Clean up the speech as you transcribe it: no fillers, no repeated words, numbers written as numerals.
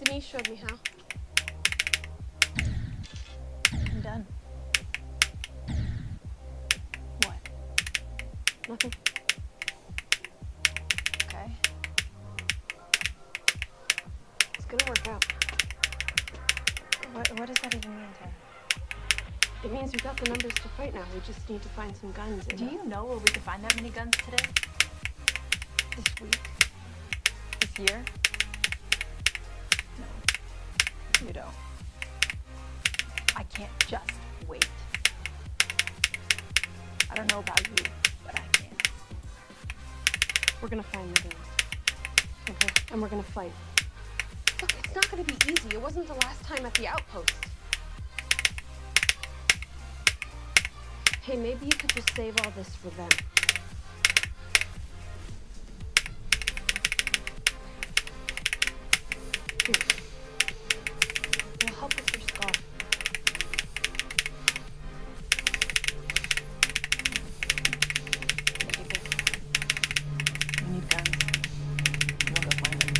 Denise showed me how. I'm done. What? Nothing. Okay. It's gonna work out. What does that even mean, Tara? It means we've got the numbers to fight now. We just need to find some guns. Do you know where we could find that many guns today? This week? This year? No, you don't. I can't just wait. I don't know about you, but I can't. We're gonna find the guns. Okay? And we're gonna fight. Look, it's not gonna be easy. It wasn't the last time at the outpost. Hey, maybe you could just save all this for them. Here. It'll help with your scar. Take this. We need guns. We'll go find them.